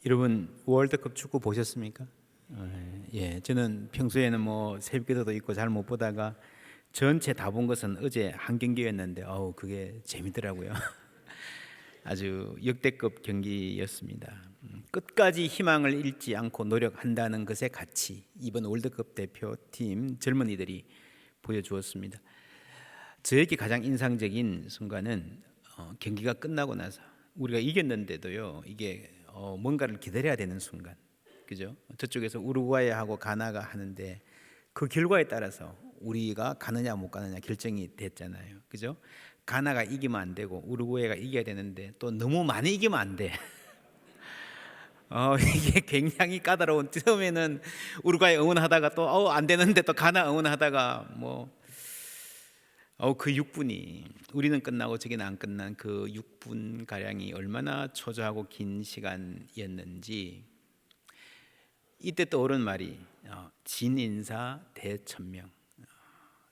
여러분 월드컵 축구 보셨습니까? 예, 저는 평소에는 뭐 새벽기도도 있고 잘 못 보다가 전체 다 본 것은 어제 한 경기였는데 그게 재밌더라고요. 아주 역대급 경기였습니다. 끝까지 희망을 잃지 않고 노력한다는 것의 가치, 이번 월드컵 대표팀 젊은이들이 보여주었습니다. 저에게 가장 인상적인 순간은 경기가 끝나고 나서 우리가 이겼는데도요, 이게 뭔가를 기다려야 되는 순간, 그죠? 저쪽에서 우루과이하고 가나가 하는데 그 결과에 따라서 우리가 가느냐 못 가느냐 결정이 됐잖아요, 그죠? 가나가 이기면 안 되고 우루과이가 이겨야 되는데 또 너무 많이 이기면 안 돼. 이게 굉장히 까다로운. 처음에는 우루과이 응원하다가 또 안 되는데 또 가나 응원하다가 그 6분이 우리는 끝나고 저기는 안 끝난 그 6분 가량이 얼마나 초조하고 긴 시간이었는지. 이때 떠오른 말이 진인사 대천명.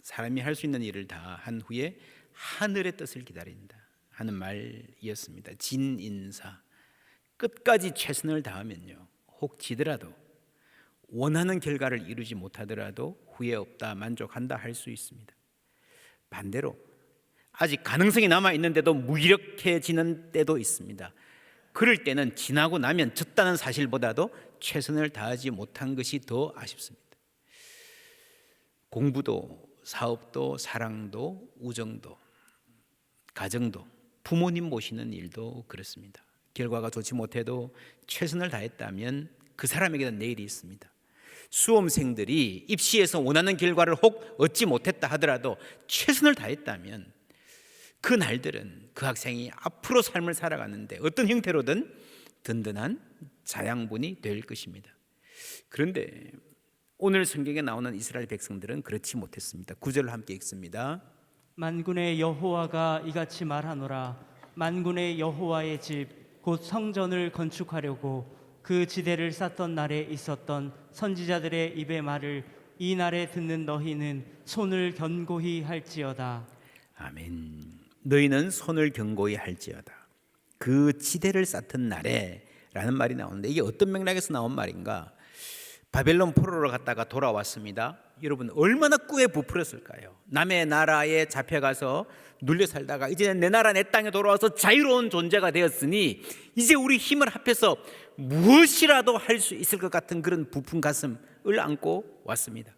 사람이 할 수 있는 일을 다 한 후에 하늘의 뜻을 기다린다 하는 말이었습니다. 진인사, 끝까지 최선을 다하면요, 혹 지더라도 원하는 결과를 이루지 못하더라도 후회 없다, 만족한다 할 수 있습니다. 반대로 아직 가능성이 남아있는데도 무기력해지는 때도 있습니다. 그럴 때는 지나고 나면 졌다는 사실보다도 최선을 다하지 못한 것이 더 아쉽습니다. 공부도 사업도 사랑도 우정도 가정도 부모님 모시는 일도 그렇습니다. 결과가 좋지 못해도 최선을 다했다면 그 사람에게는 내일이 있습니다. 수험생들이 입시에서 원하는 결과를 혹 얻지 못했다 하더라도 최선을 다했다면 그 날들은 그 학생이 앞으로 삶을 살아가는데 어떤 형태로든 든든한 자양분이 될 것입니다. 그런데 오늘 성경에 나오는 이스라엘 백성들은 그렇지 못했습니다. 9절을 함께 읽습니다. 만군의 여호와가 이같이 말하노라. 만군의 여호와의 집 곧 성전을 건축하려고 그 지대를 쌓던 날에 있었던 선지자들의 입의 말을 이 날에 듣는 너희는 손을 견고히 할지어다. 아멘. 너희는 손을 견고히 할지어다. 그 지대를 쌓던 날에 라는 말이 나오는데, 이게 어떤 맥락에서 나온 말인가? 바벨론 포로로 갔다가 돌아왔습니다. 여러분 얼마나 꾸에 부풀었을까요? 남의 나라에 잡혀가서 눌려 살다가 이제는 내 나라 내 땅에 돌아와서 자유로운 존재가 되었으니 이제 우리 힘을 합해서 무엇이라도 할 수 있을 것 같은 그런 부푼 가슴을 안고 왔습니다.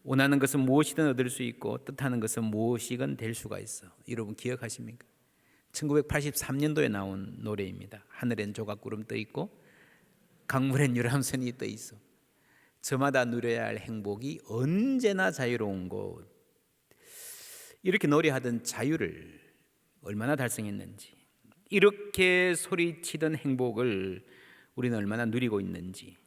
원하는 것은 무엇이든 얻을 수 있고 뜻하는 것은 무엇이든 될 수가 있어. 여러분 기억하십니까? 1983년도에 나온 노래입니다. 하늘엔 조각구름 떠 있고 강물엔 유람선이 떠 있어. 저마다 누려야 할 행복이 언제나 자유로운 곳. 이렇게 노래하던 자유를 얼마나 달성했는지, 이렇게 소리치던 행복을 우리는 얼마나 누리고 있는지.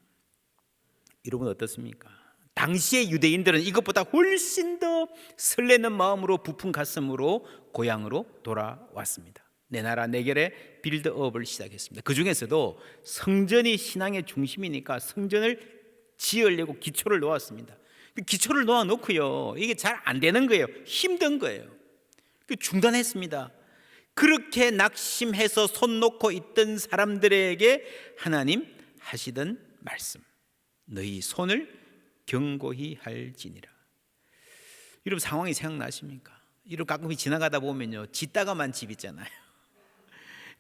여러분 어떻습니까? 당시의 유대인들은 이것보다 훨씬 더 설레는 마음으로 부푼 가슴으로 고향으로 돌아왔습니다. 내 나라 내 결의 빌드업을 시작했습니다. 그 중에서도 성전이 신앙의 중심이니까 성전을 지으려고 기초를 놓았습니다. 기초를 놓아놓고요, 이게 잘 안 되는 거예요. 힘든 거예요. 중단했습니다. 그렇게 낙심해서 손 놓고 있던 사람들에게 하나님 하시던 말씀, 너희 손을 견고히 할지니라. 여러분 상황이 생각나십니까? 여러분 가끔 지나가다 보면요, 짓다가만 집 있잖아요.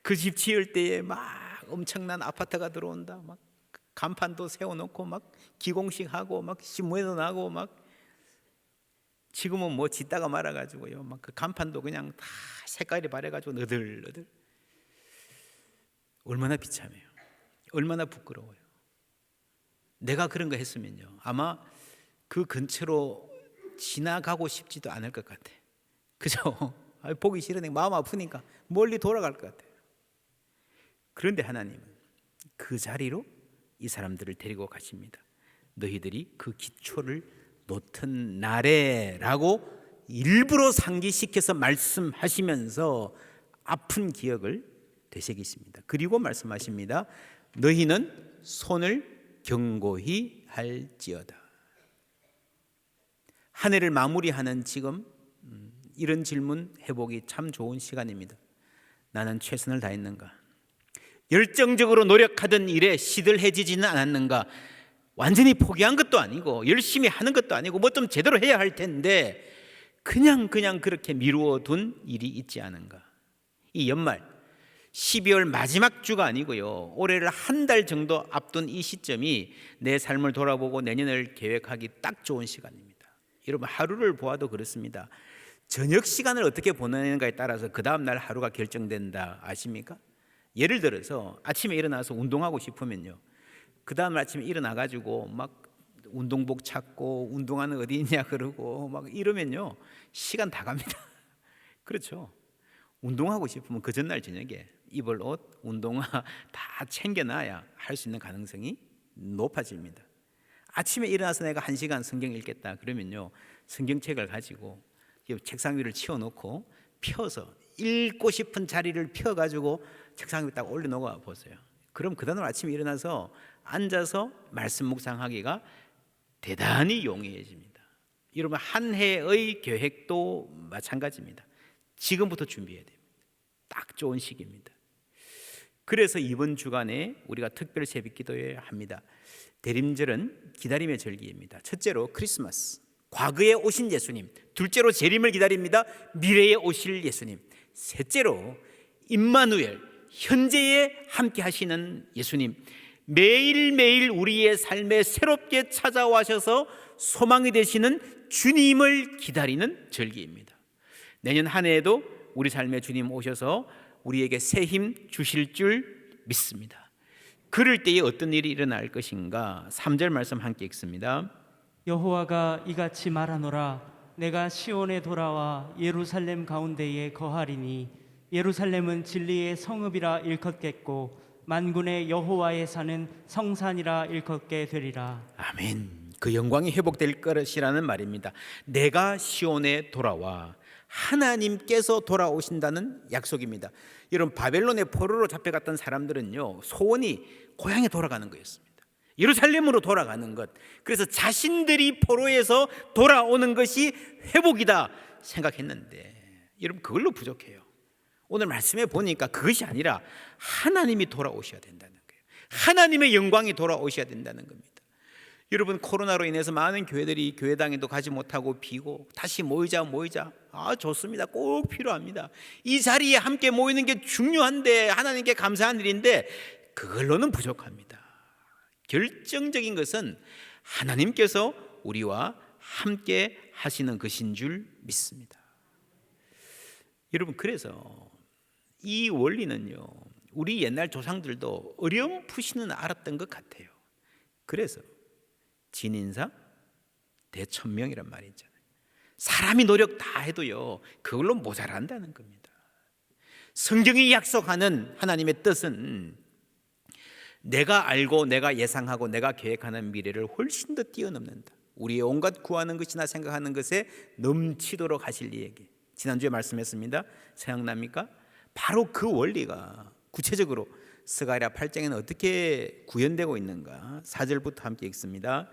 그 집 지을 때에 막 엄청난 아파트가 들어온다, 막 간판도 세워놓고 막 기공식하고 막 신문에도 나고 막. 지금은 뭐 짓다가 말아가지고요, 막 그 간판도 그냥 다 색깔이 바래가지고 너덜너덜. 얼마나 비참해요. 얼마나 부끄러워요. 내가 그런 거 했으면요, 아마 그 근처로 지나가고 싶지도 않을 것 같아. 그죠? 보기 싫으니까, 마음 아프니까 멀리 돌아갈 것 같아요. 그런데 하나님은 그 자리로 이 사람들을 데리고 가십니다. 너희들이 그 기초를 놓던 날에 라고 일부러 상기시켜서 말씀하시면서 아픈 기억을 되새기십니다. 그리고 말씀하십니다. 너희는 손을 견고히 할지어다. 한 해를 마무리하는 지금 이런 질문 해보기 참 좋은 시간입니다. 나는 최선을 다했는가? 열정적으로 노력하던 일에 시들해지지는 않았는가? 완전히 포기한 것도 아니고 열심히 하는 것도 아니고 뭐 좀 제대로 해야 할 텐데 그냥 그렇게 미루어 둔 일이 있지 않은가? 이 연말 12월 마지막 주가 아니고요, 올해를 한 달 정도 앞둔 이 시점이 내 삶을 돌아보고 내년을 계획하기 딱 좋은 시간입니다. 여러분, 하루를 보아도 그렇습니다. 저녁 시간을 어떻게 보내는가에 따라서 그 다음 날 하루가 결정된다 아십니까? 예를 들어서 아침에 일어나서 운동하고 싶으면요, 그 다음 아침에 일어나가지고 막 운동복 찾고 운동화는 어디 있냐 그러고 막 이러면요, 시간 다 갑니다. 그렇죠? 운동하고 싶으면 그 전날 저녁에 입을 옷, 운동화 다 챙겨놔야 할 수 있는 가능성이 높아집니다. 아침에 일어나서 내가 1시간 성경 읽겠다 그러면요, 성경책을 가지고 책상 위를 치워놓고 펴서 읽고 싶은 자리를 펴가지고 책상 위에 딱 올려놓아 보세요. 그럼 그 다음 아침에 일어나서 앉아서 말씀 묵상하기가 대단히 용이해집니다. 여러분, 한 해의 계획도 마찬가지입니다. 지금부터 준비해야 됩니다. 딱 좋은 시기입니다. 그래서 이번 주간에 우리가 특별 새벽 기도회 합니다. 대림절은 기다림의 절기입니다. 첫째로 크리스마스, 과거에 오신 예수님. 둘째로 재림을 기다립니다. 미래에 오실 예수님. 셋째로 임마누엘, 현재에 함께 하시는 예수님. 매일매일 우리의 삶에 새롭게 찾아와셔서 소망이 되시는 주님을 기다리는 절기입니다. 내년 한 해에도 우리 삶에 주님 오셔서 우리에게 새 힘 주실 줄 믿습니다. 그럴 때에 어떤 일이 일어날 것인가? 3절 말씀 함께 읽습니다. 여호와가 이같이 말하노라. 내가 시온에 돌아와 예루살렘 가운데에 거하리니 예루살렘은 진리의 성읍이라 일컫겠고 만군의 여호와의 산은 성산이라 일컫게 되리라. 아멘. 그 영광이 회복될 것이라는 말입니다. 내가 시온에 돌아와, 하나님께서 돌아오신다는 약속입니다. 여러분, 바벨론의 포로로 잡혀갔던 사람들은요, 소원이 고향에 돌아가는 거였습니다. 예루살렘으로 돌아가는 것. 그래서 자신들이 포로에서 돌아오는 것이 회복이다 생각했는데, 여러분, 그걸로 부족해요. 오늘 말씀에 보니까 그것이 아니라 하나님이 돌아오셔야 된다는 거예요. 하나님의 영광이 돌아오셔야 된다는 겁니다. 여러분, 코로나로 인해서 많은 교회들이 교회당에도 가지 못하고 비고 다시 모이자. 좋습니다. 꼭 필요합니다. 이 자리에 함께 모이는 게 중요한데, 하나님께 감사한 일인데 그걸로는 부족합니다. 결정적인 것은 하나님께서 우리와 함께 하시는 것인 줄 믿습니다. 여러분, 그래서 이 원리는요, 우리 옛날 조상들도 어렴풋이는 알았던 것 같아요. 그래서 진인사 대천명이란 말이 있잖아요. 사람이 노력 다 해도요, 그걸로 모자란다는 겁니다. 성경이 약속하는 하나님의 뜻은 내가 알고 내가 예상하고 내가 계획하는 미래를 훨씬 더 뛰어넘는다. 우리의 온갖 구하는 것이나 생각하는 것에 넘치도록 하실 이에게. 지난주에 말씀했습니다. 생각납니까? 바로 그 원리가 구체적으로 스가랴 8장에는 어떻게 구현되고 있는가? 4절부터 함께 읽습니다.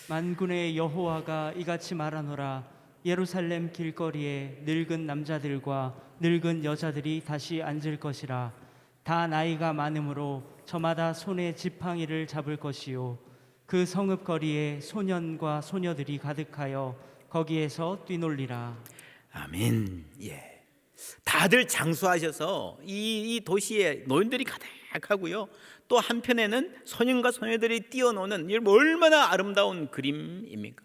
만군의 여호와가 이같이 말하노라. 예루살렘 길거리에 늙은 남자들과 늙은 여자들이 다시 앉을 것이라. 다 나이가 많으므로 저마다 손에 지팡이를 잡을 것이요 그 성읍 거리에 소년과 소녀들이 가득하여 거기에서 뛰놀리라. 아멘. 예. 다들 장수하셔서 이 도시에 노인들이 가득하고요, 또 한편에는 소년과 소녀들이 뛰어노는, 얼마나 아름다운 그림입니까?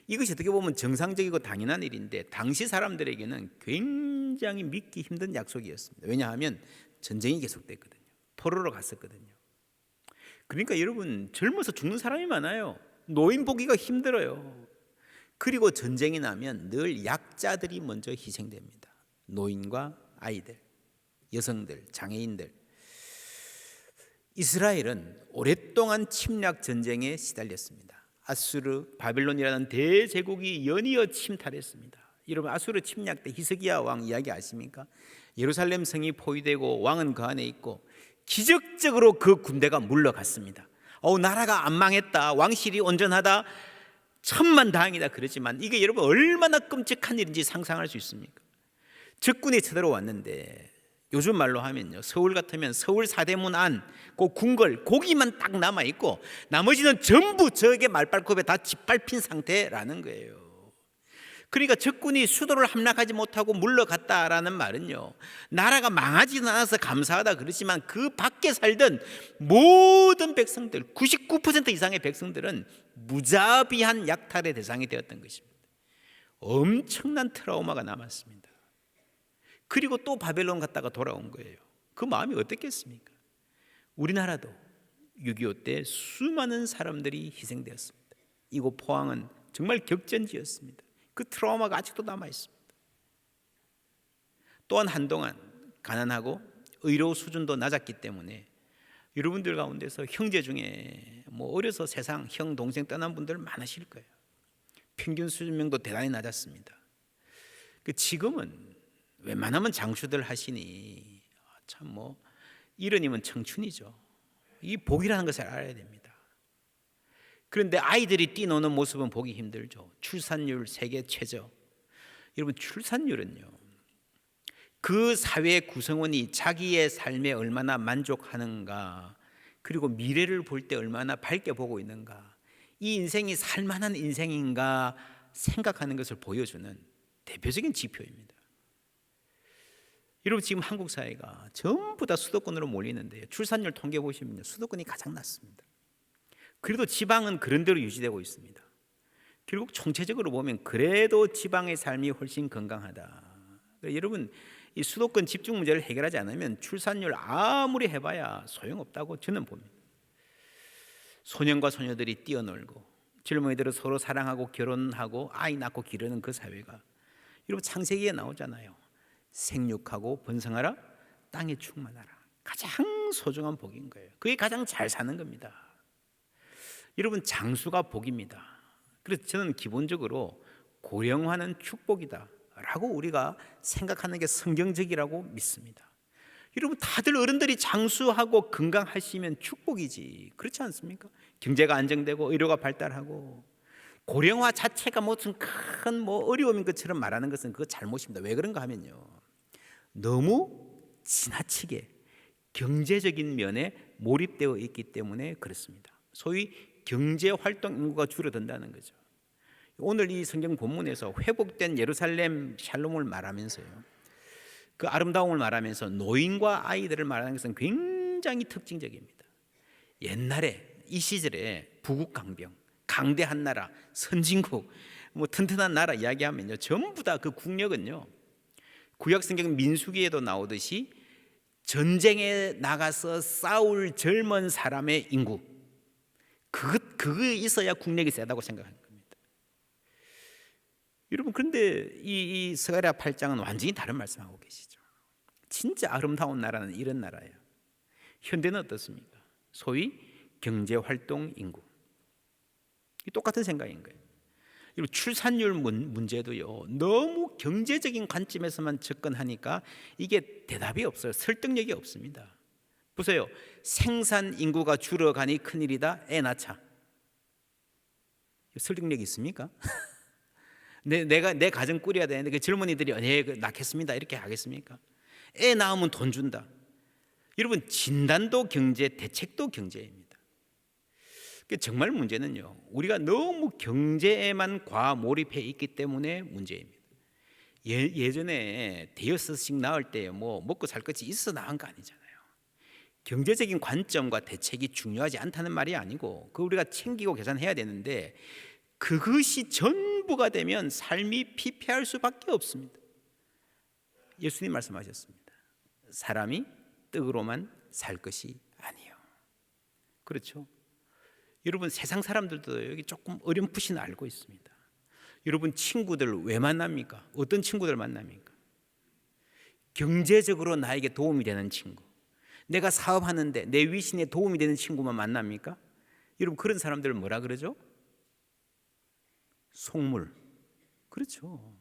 이것이 어떻게 보면 정상적이고 당연한 일인데 당시 사람들에게는 굉장히 믿기 힘든 약속이었습니다. 왜냐하면 전쟁이 계속됐거든요. 포로로 갔었거든요. 그러니까 여러분, 젊어서 죽는 사람이 많아요. 노인 보기가 힘들어요. 그리고 전쟁이 나면 늘 약자들이 먼저 희생됩니다. 노인과 아이들, 여성들, 장애인들. 이스라엘은 오랫동안 침략 전쟁에 시달렸습니다. 아수르, 바빌론이라는 대제국이 연이어 침탈했습니다. 여러분, 아수르 침략 때 히스기야 왕 이야기 아십니까? 예루살렘 성이 포위되고 왕은 그 안에 있고 기적적으로 그 군대가 물러갔습니다. 나라가 안 망했다, 왕실이 온전하다, 천만다행이다 그러지만 이게 여러분 얼마나 끔찍한 일인지 상상할 수 있습니까? 적군이 쳐들어왔는데 요즘 말로 하면요, 서울 같으면 서울 사대문 안, 그 궁궐 거기만 딱 남아 있고 나머지는 전부 적의 말발굽에 다 짓밟힌 상태라는 거예요. 그러니까 적군이 수도를 함락하지 못하고 물러갔다라는 말은요, 나라가 망하지는 않아서 감사하다 그렇지만 그 밖에 살던 모든 백성들, 99% 이상의 백성들은 무자비한 약탈의 대상이 되었던 것입니다. 엄청난 트라우마가 남았습니다. 그리고 또 바벨론 갔다가 돌아온 거예요. 그 마음이 어땠겠습니까? 우리나라도 6.25 때 수많은 사람들이 희생되었습니다. 이곳 포항은 정말 격전지였습니다. 그 트라우마가 아직도 남아 있습니다. 또한 한동안 가난하고 의료 수준도 낮았기 때문에 여러분들 가운데서 형제 중에 어려서 세상 형 동생 떠난 분들 많으실 거예요. 평균 수준명도 대단히 낮았습니다. 지금은 웬만하면 장수들 하시니 참 이른이면 청춘이죠. 이 복이라는 것을 알아야 됩니다. 그런데 아이들이 뛰노는 모습은 보기 힘들죠. 출산율 세계 최저. 여러분, 출산율은요, 그 사회 구성원이 자기의 삶에 얼마나 만족하는가, 그리고 미래를 볼 때 얼마나 밝게 보고 있는가, 이 인생이 살만한 인생인가 생각하는 것을 보여주는 대표적인 지표입니다. 여러분, 지금 한국 사회가 전부 다 수도권으로 몰리는데요, 출산율 통계 보시면요, 수도권이 가장 낮습니다. 그래도 지방은 그런 대로 유지되고 있습니다. 결국 총체적으로 보면 그래도 지방의 삶이 훨씬 건강하다. 여러분, 이 수도권 집중 문제를 해결하지 않으면 출산율 아무리 해봐야 소용없다고 저는 봅니다. 소년과 소녀들이 뛰어놀고 젊은이들은 서로 사랑하고 결혼하고 아이 낳고 기르는 그 사회가, 여러분, 창세기에 나오잖아요. 생육하고 번성하라, 땅에 충만하라. 가장 소중한 복인 거예요. 그게 가장 잘 사는 겁니다. 여러분, 장수가 복입니다. 그래서 저는 기본적으로 고령화는 축복이다 라고 우리가 생각하는 게 성경적이라고 믿습니다. 여러분, 다들 어른들이 장수하고 건강하시면 축복이지, 그렇지 않습니까? 경제가 안정되고 의료가 발달하고. 고령화 자체가 무슨 큰 어려움인 것처럼 말하는 것은 그거 잘못입니다. 왜 그런가 하면요, 너무 지나치게 경제적인 면에 몰입되어 있기 때문에 그렇습니다. 소위 경제활동 인구가 줄어든다는 거죠. 오늘 이 성경 본문에서 회복된 예루살렘 샬롬을 말하면서요, 그 아름다움을 말하면서 노인과 아이들을 말하는 것은 굉장히 특징적입니다. 옛날에 이 시절에 부국강병, 강대한 나라, 선진국, 튼튼한 나라 이야기하면요, 전부 다 그 국력은요, 구약성경 민수기에도 나오듯이 전쟁에 나가서 싸울 젊은 사람의 인구, 그거 있어야 국력이 세다고 생각하는 겁니다. 여러분, 그런데 이 스가랴 8장은 완전히 다른 말씀하고 계시죠. 진짜 아름다운 나라는 이런 나라예요. 현대는 어떻습니까? 소위 경제활동 인구, 똑같은 생각인 거예요. 출산율 문제도요, 너무 경제적인 관점에서만 접근하니까 이게 대답이 없어요. 설득력이 없습니다. 보세요. 생산 인구가 줄어가니 큰일이다, 애 낳자. 설득력이 있습니까? 내 가정 꾸려야 되는데 그 젊은이들이 낳겠습니다 이렇게 하겠습니까? 애 낳으면 돈 준다. 여러분, 진단도 경제, 대책도 경제입니다. 정말 문제는요, 우리가 너무 경제에만 과몰입해 있기 때문에 문제입니다. 예전에 대여섯씩 낳을 때 먹고 살 것이 있어 낳은 거 아니잖아요. 경제적인 관점과 대책이 중요하지 않다는 말이 아니고, 그 우리가 챙기고 계산해야 되는데, 그것이 전부가 되면 삶이 피폐할 수밖에 없습니다. 예수님 말씀하셨습니다. 사람이 떡으로만 살 것이 아니요. 그렇죠? 여러분, 세상 사람들도 여기 조금 어렴풋이는 알고 있습니다. 여러분, 친구들 왜 만납니까? 어떤 친구들 만납니까? 경제적으로 나에게 도움이 되는 친구, 내가 사업하는데 내 위신에 도움이 되는 친구만 만납니까? 여러분, 그런 사람들을 뭐라 그러죠? 속물. 그렇죠.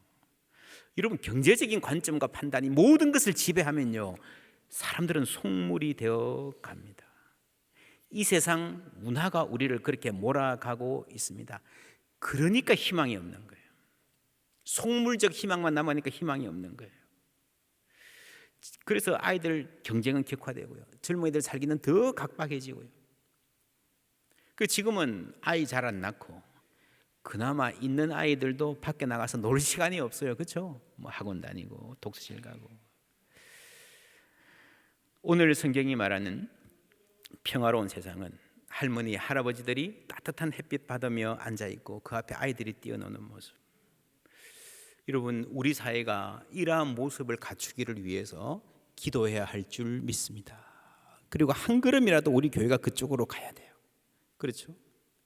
여러분, 경제적인 관점과 판단이 모든 것을 지배하면요, 사람들은 속물이 되어 갑니다. 이 세상 문화가 우리를 그렇게 몰아가고 있습니다. 그러니까 희망이 없는 거예요. 속물적 희망만 남으니까 희망이 없는 거예요. 그래서 아이들 경쟁은 격화되고요. 젊은이들 살기는 더 각박해지고요. 그 지금은 아이 잘 안 낳고 그나마 있는 아이들도 밖에 나가서 놀 시간이 없어요. 그렇죠? 뭐 학원 다니고 독서실 가고. 오늘 성경이 말하는 평화로운 세상은 할머니, 할아버지들이 따뜻한 햇빛 받으며 앉아 있고 그 앞에 아이들이 뛰어노는 모습. 여러분, 우리 사회가 이러한 모습을 갖추기를 위해서 기도해야 할 줄 믿습니다. 그리고 한 걸음이라도 우리 교회가 그쪽으로 가야 돼요. 그렇죠?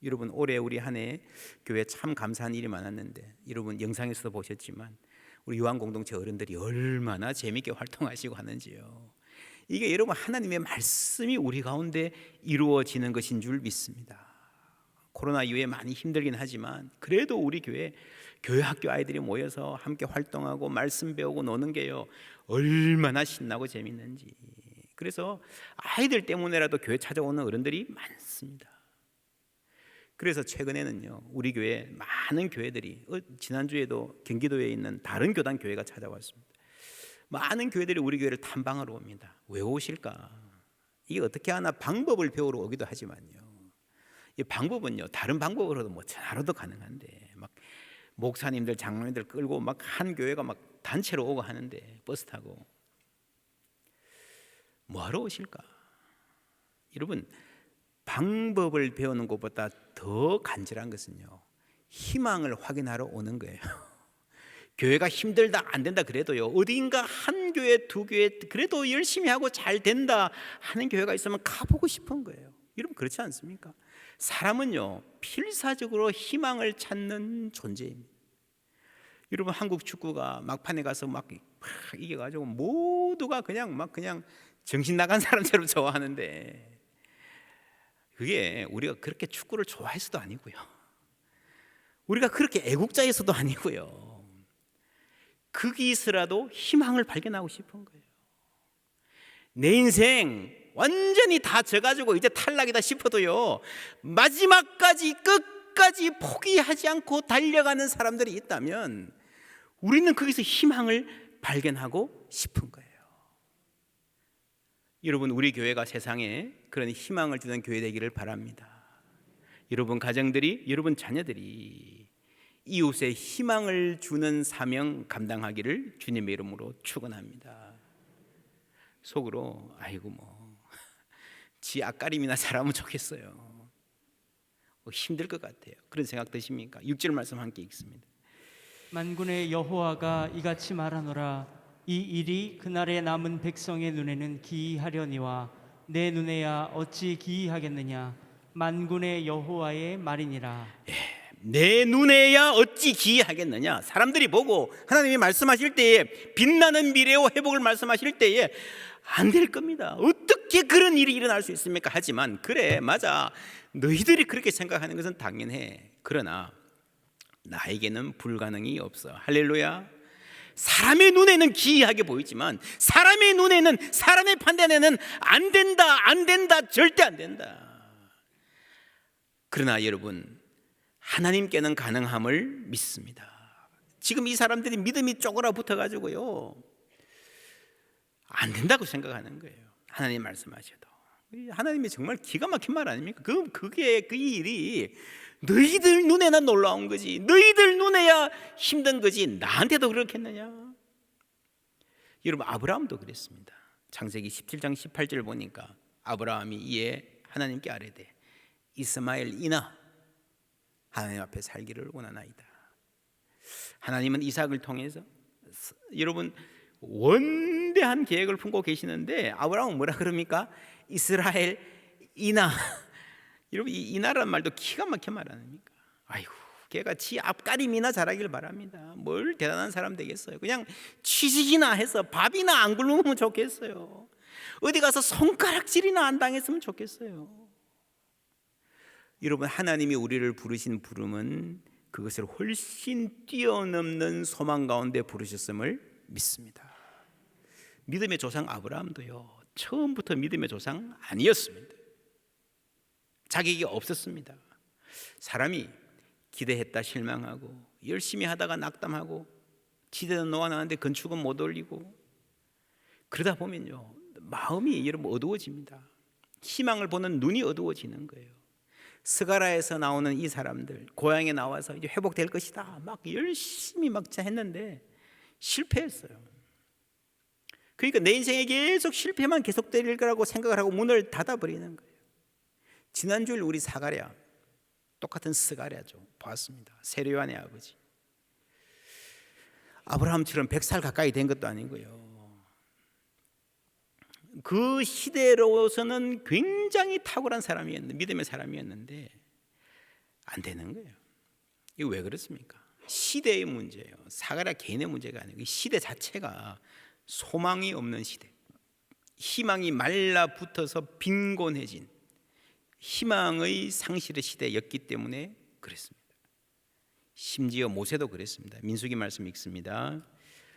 여러분, 올해 우리 한 해 교회 참 감사한 일이 많았는데, 여러분 영상에서도 보셨지만 우리 요한 공동체 어른들이 얼마나 재미있게 활동하시고 하는지요. 이게 여러분 하나님의 말씀이 우리 가운데 이루어지는 것인 줄 믿습니다. 코로나 이후에 많이 힘들긴 하지만 그래도 우리 교회 학교 아이들이 모여서 함께 활동하고 말씀 배우고 노는 게요 얼마나 신나고 재밌는지. 그래서 아이들 때문에라도 교회 찾아오는 어른들이 많습니다. 그래서 최근에는요 우리 교회 많은 교회들이 지난주에도 경기도에 있는 다른 교단 교회가 찾아왔습니다. 많은 교회들이 우리 교회를 탐방하러 옵니다. 왜 오실까? 이게 어떻게 하나 방법을 배우러 오기도 하지만요, 이 방법은요 다른 방법으로도 뭐 전화로도 가능한데 막 목사님들 장로님들 끌고 막 한 교회가 막 단체로 오고 하는데 버스 타고 뭐하러 오실까? 여러분, 방법을 배우는 것보다 더 간절한 것은요 희망을 확인하러 오는 거예요. 교회가 힘들다 안 된다 그래도요 어디인가 한 교회 두 교회 그래도 열심히 하고 잘 된다 하는 교회가 있으면 가보고 싶은 거예요. 여러분 그렇지 않습니까? 사람은요 필사적으로 희망을 찾는 존재입니다. 여러분 한국 축구가 막판에 가서 막 이겨가지고 모두가 그냥 정신 나간 사람처럼 좋아하는데, 그게 우리가 그렇게 축구를 좋아해서도 아니고요, 우리가 그렇게 애국자에서도 아니고요, 거기서라도 희망을 발견하고 싶은 거예요. 내 인생 완전히 다 져가지고 이제 탈락이다 싶어도요 마지막까지 끝까지 포기하지 않고 달려가는 사람들이 있다면 우리는 거기서 희망을 발견하고 싶은 거예요. 여러분, 우리 교회가 세상에 그런 희망을 주는 교회 되기를 바랍니다. 여러분 가정들이, 여러분 자녀들이 이웃에 희망을 주는 사명 감당하기를 주님의 이름으로 축원합니다. 속으로 아이고 지 앞가림이나 잘하면 좋겠어요. 힘들 것 같아요. 그런 생각 드십니까? 6절 말씀 함께 읽습니다. 만군의 여호와가 이같이 말하노라. 이 일이 그날에 남은 백성의 눈에는 기이하려니와 내 눈에야 어찌 기이하겠느냐. 만군의 여호와의 말이니라. 내 눈에야 어찌 기이하겠느냐. 사람들이 보고 하나님이 말씀하실 때에 빛나는 미래와 회복을 말씀하실 때에 안 될 겁니다. 어떻게 그런 일이 일어날 수 있습니까? 하지만 그래 맞아, 너희들이 그렇게 생각하는 것은 당연해. 그러나 나에게는 불가능이 없어. 할렐루야. 사람의 눈에는 기이하게 보이지만 사람의 눈에는, 사람의 판단에는 안 된다, 절대 안 된다. 그러나 여러분, 하나님께는 가능함을 믿습니다. 지금 이 사람들이 믿음이 쪼그라 붙어가지고요 안 된다고 생각하는 거예요. 하나님 말씀하셔도. 하나님이 정말 기가 막힌 말 아닙니까? 그 일이 너희들 눈에는 놀라운 거지, 너희들 눈에야 힘든 거지, 나한테도 그렇겠느냐? 여러분, 아브라함도 그랬습니다. 창세기 17장 18절 보니까 아브라함이 이에 하나님께 아뢰되 이스마엘 이나 하나님 앞에 살기를 원하나이다. 하나님은 이삭을 통해서 여러분 원대한 계획을 품고 계시는데 아브라함은 뭐라 그럽니까? 이스라엘 이나. 여러분, 이 이나라는 말도 기가 막힌 말 아닙니까? 아이고, 걔가 지 앞가림이나 잘하길 바랍니다. 뭘 대단한 사람 되겠어요. 그냥 취직이나 해서 밥이나 안 굶으면 좋겠어요. 어디 가서 손가락질이나 안 당했으면 좋겠어요. 여러분, 하나님이 우리를 부르신 부름은 그것을 훨씬 뛰어넘는 소망 가운데 부르셨음을 믿습니다. 믿음의 조상 아브라함도요 처음부터 믿음의 조상 아니었습니다. 자격이 없었습니다. 사람이 기대했다 실망하고 열심히 하다가 낙담하고 지대는 놓아놨는데 건축은 못 올리고 그러다 보면요, 마음이 여러분 어두워집니다. 희망을 보는 눈이 어두워지는 거예요. 스가라에서 나오는 이 사람들, 고향에 나와서 이제 회복될 것이다 막 열심히 막자 했는데 실패했어요. 그러니까 내 인생에 계속 실패만 계속될 거라고 생각을 하고 문을 닫아버리는 거예요. 지난주에 우리 사가랴, 똑같은 스가랴죠, 봤습니다. 세례요한의 아버지. 아브라함처럼 100살 가까이 된 것도 아니고요, 그 시대로서는 굉장히 탁월한 사람이었는데, 믿음의 사람이었는데 안 되는 거예요. 이거 왜 그렇습니까? 시대의 문제예요. 사가랴 개인의 문제가 아니고 이 시대 자체가 소망이 없는 시대, 희망이 말라붙어서 빈곤해진 희망의 상실의 시대였기 때문에 그랬습니다. 심지어 모세도 그랬습니다. 민수기 말씀 읽습니다.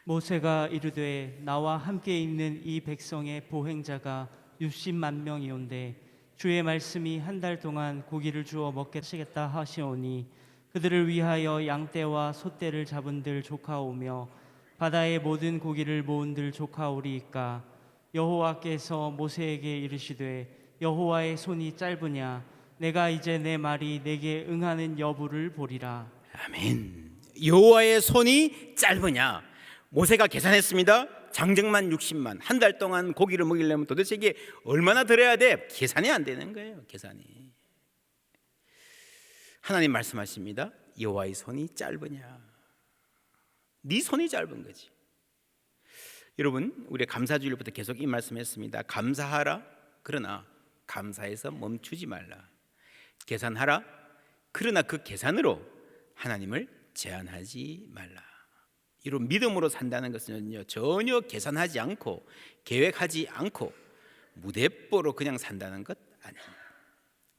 모세가 이르되 나와 함께 있는 이 백성의 보행자가 60만 명이온데 주의 말씀이 한 달 동안 고기를 주어 먹게 하시겠다 하시오니 그들을 위하여 양떼와 소떼를 잡은들 조카오며 바다의 모든 고기를 모은들 조카오리이까. 여호와께서 모세에게 이르시되 여호와의 손이 짧으냐 내가 이제 내 말이 내게 응하는 여부를 보리라. 아멘. 여호와의 손이 짧으냐? 모세가 계산했습니다. 장정만 60만, 한 달 동안 고기를 먹이려면 도대체 이게 얼마나 들어야 돼? 계산이 안 되는 거예요. 계산이. 하나님 말씀하십니다. 여호와의 손이 짧으냐? 네 손이 짧은 거지. 여러분, 우리 감사주일부터 계속 이 말씀했습니다. 감사하라. 그러나 감사해서 멈추지 말라. 계산하라. 그러나 그 계산으로 하나님을 제한하지 말라. 이런 믿음으로 산다는 것은요, 전혀 계산하지 않고 계획하지 않고 무대뽀로 그냥 산다는 것 아닙니다.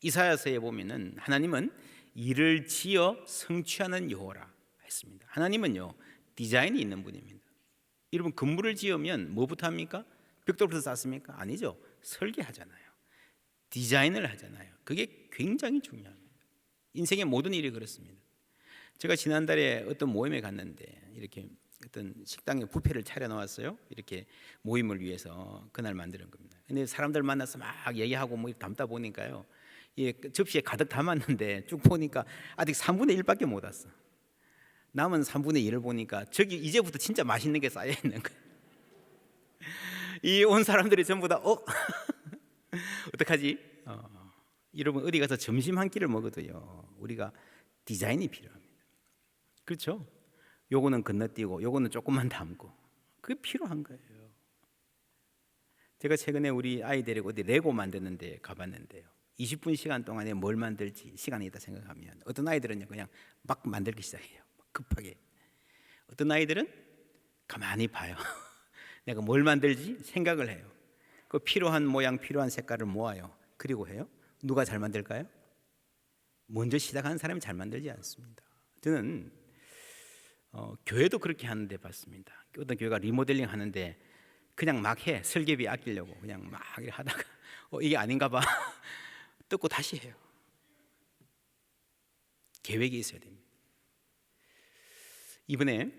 이사야서에 보면은 하나님은 일을 지어 성취하는 여호라 했습니다. 하나님은요, 디자인이 있는 분입니다. 여러분, 건물을 지으면 뭐부터 합니까? 벽돌부터 쌓습니까? 아니죠. 설계하잖아요. 디자인을 하잖아요. 그게 굉장히 중요합니다. 인생의 모든 일이 그렇습니다. 제가 지난달에 어떤 모임에 갔는데 이렇게 어떤 식당에 뷔페를 차려 놓았어요. 이렇게 모임을 위해서 그날 만드는 겁니다. 근데 사람들 만나서 막 얘기하고 뭐 담다 보니까요, 이 접시에 가득 담았는데 쭉 보니까 아직 3분의 1밖에 못 왔어. 남은 3분의 1을 보니까 저기 이제부터 진짜 맛있는 게 쌓여 있는 거예요. 이 온 사람들이 전부 다 어떡하지? 여러분, 어디 가서 점심 한 끼를 먹어도요, 우리가 디자인이 필요합니다. 그렇죠? 요거는 건너뛰고 요거는 조금만 담고, 그게 필요한 거예요. 제가 최근에 우리 아이 데리고 어디 레고 만드는데 가봤는데요, 20분 시간 동안에 뭘 만들지 시간이 있다 생각하면 어떤 아이들은요 그냥 막 만들기 시작해요. 급하게. 어떤 아이들은 가만히 봐요. 내가 뭘 만들지 생각을 해요. 그 필요한 모양 필요한 색깔을 모아요. 그리고 해요. 누가 잘 만들까요? 먼저 시작하는 사람이 잘 만들지 않습니다. 저는 교회도 그렇게 하는데 봤습니다. 어떤 교회가 리모델링 하는데 그냥 막 해. 설계비 아끼려고 그냥 막 이렇게 하다가 이게 아닌가 봐 뜯고 다시 해요. 계획이 있어야 됩니다. 이번에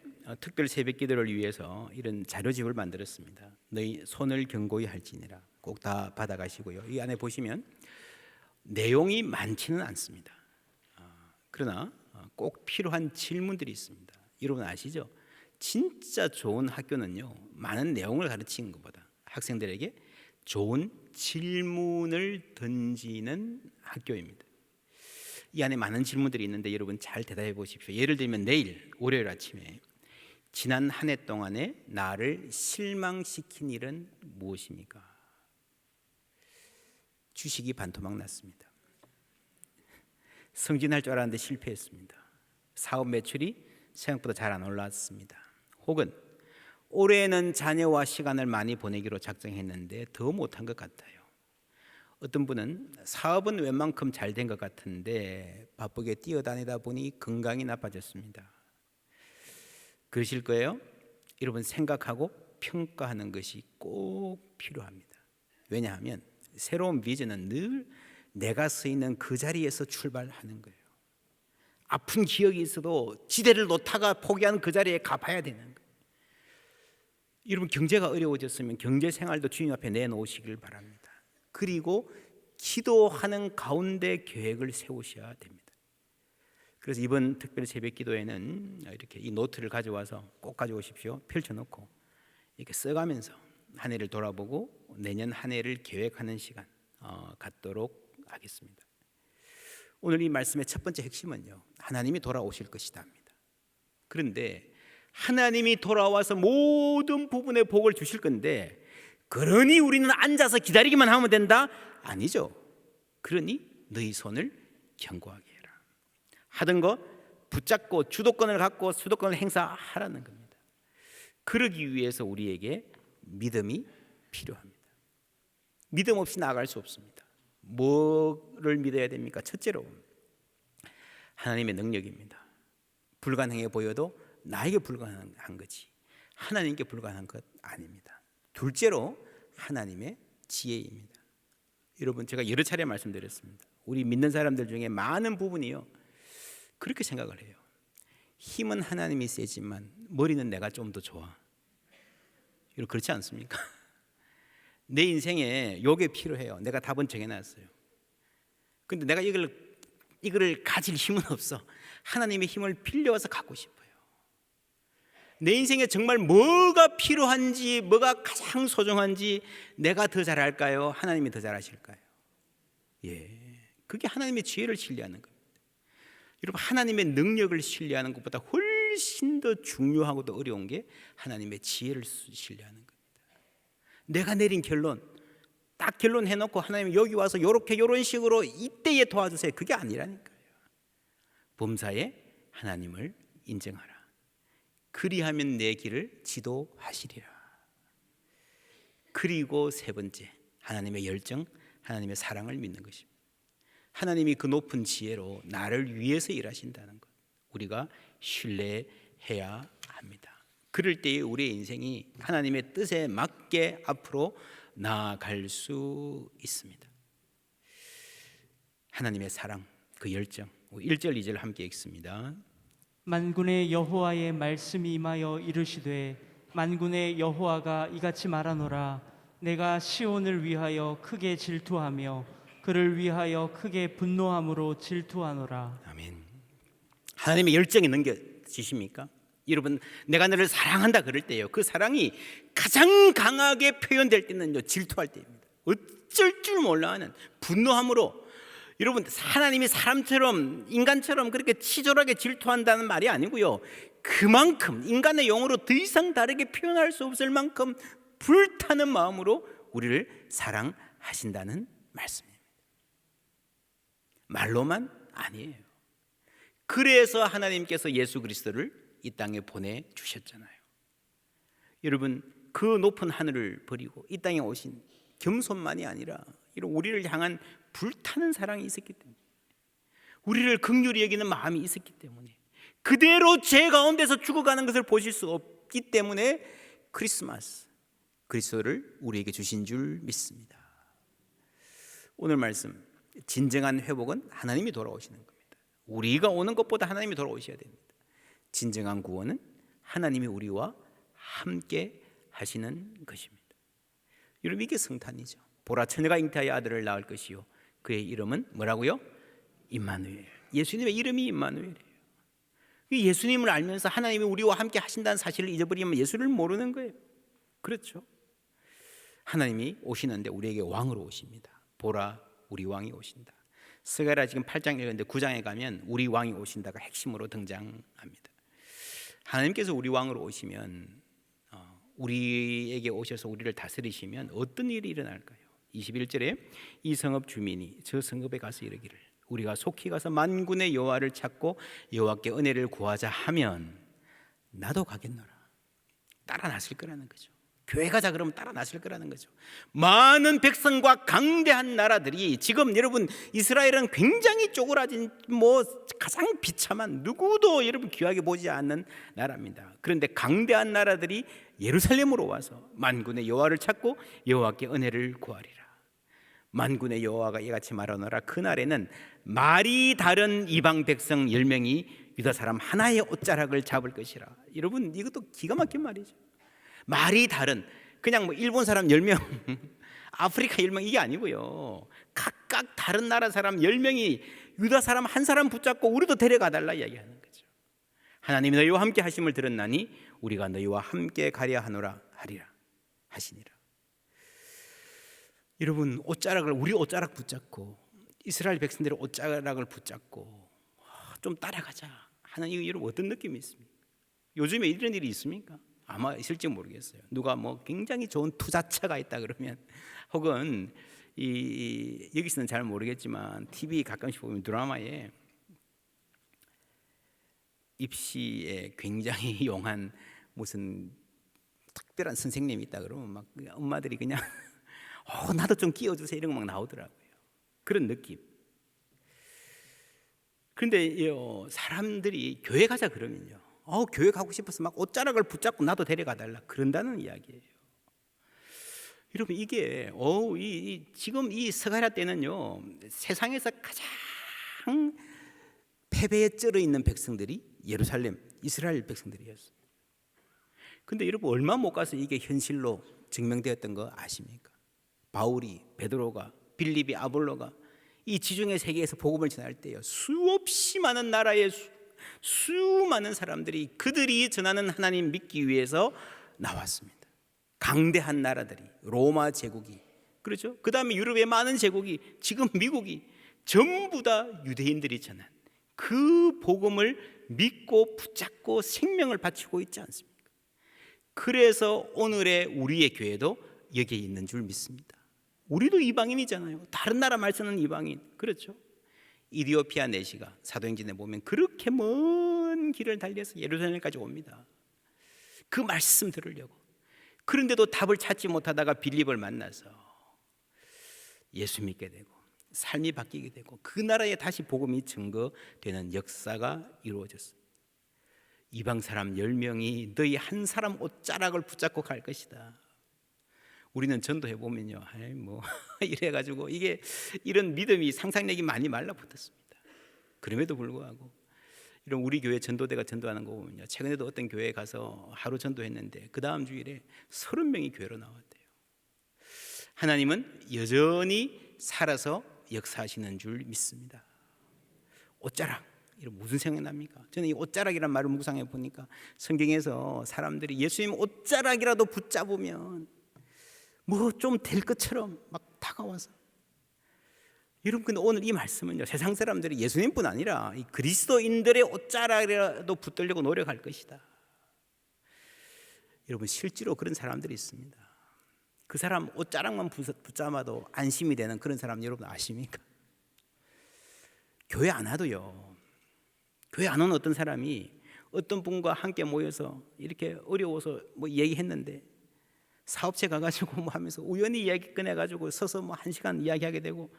특별 새벽 기도를 위해서 이런 자료집을 만들었습니다. 너희 손을 견고히 할지니라. 꼭 다 받아가시고요. 이 안에 보시면 내용이 많지는 않습니다. 그러나 꼭 필요한 질문들이 있습니다. 여러분 아시죠? 진짜 좋은 학교는요, 많은 내용을 가르치는 것보다 학생들에게 좋은 질문을 던지는 학교입니다. 이 안에 많은 질문들이 있는데 여러분 잘 대답해 보십시오. 예를 들면 내일 월요일 아침에 지난 한 해 동안에 나를 실망시킨 일은 무엇입니까? 주식이 반토막 났습니다. 승진할 줄 알았는데 실패했습니다. 사업 매출이 생각보다 잘 안 올랐습니다. 혹은 올해는 자녀와 시간을 많이 보내기로 작정했는데 더 못한 것 같아요. 어떤 분은 사업은 웬만큼 잘 된 것 같은데 바쁘게 뛰어다니다 보니 건강이 나빠졌습니다. 그러실 거예요. 여러분, 생각하고 평가하는 것이 꼭 필요합니다. 왜냐하면 새로운 비전은 늘 내가 서 있는 그 자리에서 출발하는 거예요. 아픈 기억이 있어도 지대를 놓다가 포기한 그 자리에 가봐야 되는 거예요. 여러분 경제가 어려워졌으면 경제 생활도 주님 앞에 내놓으시길 바랍니다. 그리고 기도하는 가운데 계획을 세우셔야 됩니다. 그래서 이번 특별 새벽 기도에는 이렇게 이 노트를 가져와서 꼭 가져오십시오. 펼쳐놓고 이렇게 써가면서 한 해를 돌아보고 내년 한 해를 계획하는 시간 갖도록 하겠습니다. 오늘 이 말씀의 첫 번째 핵심은요, 하나님이 돌아오실 것이다 합니다. 그런데 하나님이 돌아와서 모든 부분에 복을 주실 건데, 그러니 우리는 앉아서 기다리기만 하면 된다? 아니죠. 그러니 너희 손을 견고하게 해라. 하던 거 붙잡고 주도권을 갖고 주도권을 행사하라는 겁니다. 그러기 위해서 우리에게 믿음이 필요합니다. 믿음 없이 나아갈 수 없습니다. 뭐를 믿어야 됩니까? 첫째로 하나님의 능력입니다. 불가능해 보여도 나에게 불가능한 거지 하나님께 불가능한 것 아닙니다. 둘째로 하나님의 지혜입니다. 여러분, 제가 여러 차례 말씀드렸습니다. 우리 믿는 사람들 중에 많은 부분이요, 그렇게 생각을 해요. 힘은 하나님이 세지만 머리는 내가 좀 더 좋아. 여러분, 그렇지 않습니까? 내 인생에 요게 필요해요. 내가 답은 정해놨어요. 근데 내가 이걸 가질 힘은 없어. 하나님의 힘을 빌려와서 갖고 싶어요. 내 인생에 정말 뭐가 필요한지, 뭐가 가장 소중한지 내가 더 잘할까요? 하나님이 더 잘하실까요? 그게 하나님의 지혜를 신뢰하는 겁니다. 여러분, 하나님의 능력을 신뢰하는 것보다 훨씬 더 중요하고 더 어려운 게 하나님의 지혜를 신뢰하는 겁니다. 내가 내린 결론, 딱 결론 해놓고 하나님 여기 와서 이런 식으로 이때에 도와주세요, 그게 아니라니까요. 범사에 하나님을 인정하라. 그리하면 내 길을 지도하시리라. 그리고 세 번째, 하나님의 열정, 하나님의 사랑을 믿는 것입니다. 하나님이 그 높은 지혜로 나를 위해서 일하신다는 것, 우리가 신뢰해야 합니다. 그럴 때에 우리의 인생이 하나님의 뜻에 맞게 앞으로 나아갈 수 있습니다. 하나님의 사랑, 그 열정, 1절 2절 함께 읽습니다. 만군의 여호와의 말씀이 임하여 이르시되 만군의 여호와가 이같이 말하노라. 내가 시온을 위하여 크게 질투하며 그를 위하여 크게 분노함으로 질투하노라. 아멘. 하나님의 열정이 넘겨지십니까? 여러분, 내가 너를 사랑한다 그럴 때요, 그 사랑이 가장 강하게 표현될 때는요, 질투할 때입니다. 어쩔 줄 몰라 하는 분노함으로. 여러분, 하나님이 사람처럼 인간처럼 그렇게 치졸하게 질투한다는 말이 아니고요, 그만큼 인간의 영으로 더 이상 다르게 표현할 수 없을 만큼 불타는 마음으로 우리를 사랑하신다는 말씀입니다. 말로만 아니에요. 그래서 하나님께서 예수 그리스도를 이 땅에 보내주셨잖아요. 여러분, 그 높은 하늘을 버리고 이 땅에 오신 겸손만이 아니라 이런 우리를 향한 불타는 사랑이 있었기 때문에, 우리를 긍휼히 여기는 마음이 있었기 때문에, 그대로 죄 가운데서 죽어가는 것을 보실 수 없기 때문에 크리스마스, 그리스도를 우리에게 주신 줄 믿습니다. 오늘 말씀, 진정한 회복은 하나님이 돌아오시는 겁니다. 우리가 오는 것보다 하나님이 돌아오셔야 됩니다. 진정한 구원은 하나님이 우리와 함께 하시는 것입니다. 여러분, 이게 성탄이죠. 보라, 처녀가 잉태하여 아들을 낳을 것이요 그의 이름은 뭐라고요? 임마누엘. 예수님의 이름이 임마누엘이에요. 예수님을 알면서 하나님이 우리와 함께 하신다는 사실을 잊어버리면 예수를 모르는 거예요. 그렇죠? 하나님이 오시는데 우리에게 왕으로 오십니다. 보라, 우리 왕이 오신다. 스가랴 지금 8장 읽었는데 9장에 가면 우리 왕이 오신다가 핵심으로 등장합니다. 하나님께서 우리 왕으로 오시면, 우리에게 오셔서 우리를 다스리시면 어떤 일이 일어날까요? 21절에 이 성읍 주민이 저 성읍에 가서 이르기를 우리가 속히 가서 만군의 여호와를 찾고 여호와께 은혜를 구하자 하면 나도 가겠노라. 따라 나설 거라는 거죠. 교회 가자 그러면 따라 나설 거라는 거죠. 많은 백성과 강대한 나라들이, 지금 여러분 이스라엘은 굉장히 쪼그라진 가장 비참한, 누구도 여러분 귀하게 보지 않는 나라입니다. 그런데 강대한 나라들이 예루살렘으로 와서 만군의 여호와를 찾고 여호와께 은혜를 구하리라. 만군의 여호와가 이같이 말하노라. 그날에는 말이 다른 이방 백성 10명이 유다 사람 하나의 옷자락을 잡을 것이라. 여러분, 이것도 기가 막힌 말이죠. 말이 다른, 그냥 뭐 일본 사람 10명 아프리카 10명 이게 아니고요. 각각 다른 나라 사람 10명이 유다 사람 한 사람 붙잡고 우리도 데려가 달라 이야기하는 거죠. 하나님이 너희와 함께 하심을 들었나니 우리가 너희와 함께 가려 하노라 하리라 하시니라. 여러분, 옷자락을, 우리 옷자락 붙잡고 이스라엘 백성들의 옷자락을 붙잡고 좀 따라가자 하는 이 여러분 어떤 느낌이 있습니까? 요즘에 이런 일이 있습니까? 아마 있을지 모르겠어요. 누가 뭐 굉장히 좋은 투자처가 있다 그러면, 혹은 여기서는 잘 모르겠지만 TV 가끔씩 보면 드라마에 입시에 굉장히 용한 무슨 특별한 선생님이 있다 그러면 막 엄마들이 그냥 나도 좀 끼워주세요 이런 거 막 나오더라고요. 그런 느낌. 그런데 사람들이 교회 가자 그러면요, 교회 가고 싶어서 막 옷자락을 붙잡고 나도 데려가 달라 그런다는 이야기예요. 여러분, 이게 지금 이 스가랴 때는요, 세상에서 가장 패배에 쩔어 있는 백성들이 예루살렘 이스라엘 백성들이었어요. 근데 여러분, 얼마 못 가서 이게 현실로 증명되었던 거 아십니까? 바울이, 베드로가, 빌립이, 아볼로가 이 지중해 세계에서 복음을 전할 때요, 수없이 많은 나라의 수많은 사람들이 그들이 전하는 하나님 믿기 위해서 나왔습니다. 강대한 나라들이, 로마 제국이, 그렇죠? 그 다음에 유럽의 많은 제국이, 지금 미국이 전부 다 유대인들이 전한 그 복음을 믿고 붙잡고 생명을 바치고 있지 않습니까? 그래서 오늘의 우리의 교회도 여기에 있는 줄 믿습니다. 우리도 이방인이잖아요. 다른 나라 말 쓰는 이방인, 그렇죠? 이디오피아 내시가 사도행전에 보면 그렇게 먼 길을 달려서 예루살렘까지 옵니다. 그 말씀 들으려고. 그런데도 답을 찾지 못하다가 빌립을 만나서 예수 믿게 되고 삶이 바뀌게 되고 그 나라에 다시 복음이 증거되는 역사가 이루어졌습니다. 이방 사람 10명이 너희 한 사람 옷자락을 붙잡고 갈 것이다. 우리는 전도해 보면요, 이래가지고 이게 이런 믿음이, 상상력이 많이 말라붙었습니다. 그럼에도 불구하고 이런 우리 교회 전도대가 전도하는 거 보면요, 최근에도 어떤 교회에 가서 하루 전도했는데 그 다음 주일에 30명이 교회로 나왔대요. 하나님은 여전히 살아서 역사하시는 줄 믿습니다. 옷자락, 이런 무슨 생각이 납니까? 저는 이 옷자락이란 말을 묵상해 보니까 성경에서 사람들이 예수님 옷자락이라도 붙잡으면 뭐 좀 될 것처럼 막 다가와서, 여러분, 근데 오늘 이 말씀은요, 세상 사람들이 예수님뿐 아니라 이 그리스도인들의 옷자락이라도 붙들려고 노력할 것이다. 여러분, 실제로 그런 사람들이 있습니다. 그 사람 옷자락만 붙잡아도 안심이 되는 그런 사람 여러분 아십니까? 교회 안 와도요, 교회 안 온 어떤 사람이 어떤 분과 함께 모여서 이렇게 어려워서 뭐 얘기했는데 사업체 가가지고 뭐 하면서 우연히 이야기 꺼내가지고 서서 뭐 1시간 이야기하게 되고,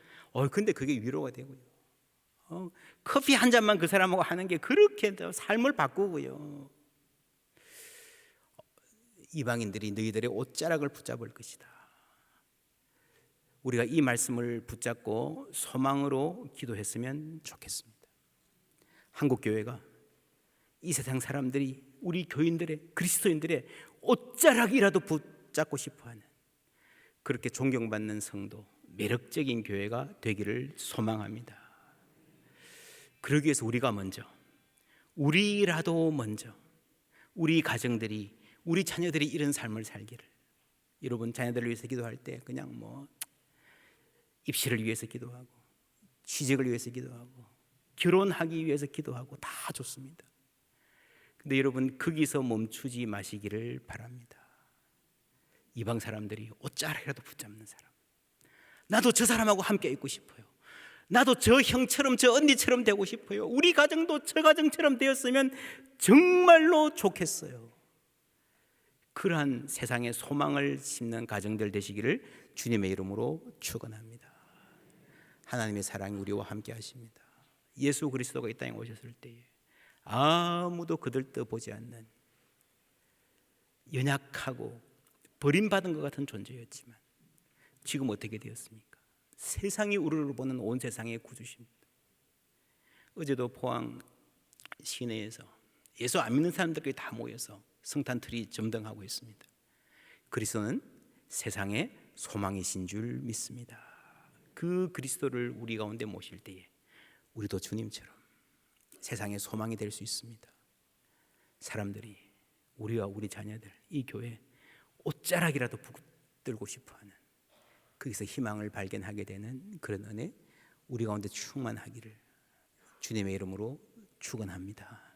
근데 그게 위로가 되고요. 커피 한 잔만 그 사람하고 하는 게 그렇게 삶을 바꾸고요. 이방인들이 너희들의 옷자락을 붙잡을 것이다. 우리가 이 말씀을 붙잡고 소망으로 기도했으면 좋겠습니다. 한국 교회가 이 세상 사람들이 우리 교인들의, 그리스도인들의 옷자락이라도 붙잡고 싶어하는 그렇게 존경받는 성도, 매력적인 교회가 되기를 소망합니다. 그러기 위해서 우리라도 먼저 우리 가정들이, 우리 자녀들이 이런 삶을 살기를, 여러분 자녀들을 위해서 기도할 때 그냥 뭐 입시를 위해서 기도하고 취직을 위해서 기도하고 결혼하기 위해서 기도하고 다 좋습니다. 근데 여러분, 거기서 멈추지 마시기를 바랍니다. 이방 사람들이 옷자락이라도 붙잡는 사람, 나도 저 사람하고 함께 있고 싶어요. 나도 저 형처럼, 저 언니처럼 되고 싶어요. 우리 가정도 저 가정처럼 되었으면 정말로 좋겠어요. 그러한 세상에 소망을 심는 가정들 되시기를 주님의 이름으로 축원합니다. 하나님의 사랑이 우리와 함께 하십니다. 예수 그리스도가 이 땅에 오셨을 때에 아무도 그들 떠 보지 않는 연약하고 버림받은 것 같은 존재였지만 지금 어떻게 되었습니까? 세상이 우리를 보는 온 세상의 구주십니다. 어제도 포항 시내에서 예수 안 믿는 사람들끼리 다 모여서 성탄트리 점등하고 있습니다. 그리스도는 세상의 소망이신 줄 믿습니다. 그 그리스도를 우리 가운데 모실 때에 우리도 주님처럼 세상의 소망이 될 수 있습니다. 사람들이 우리와 우리 자녀들, 이 교회 옷자락이라도 붙들고 싶어하는, 거기서 희망을 발견하게 되는 그런 은혜 우리 가운데 충만하기를 주님의 이름으로 축원합니다.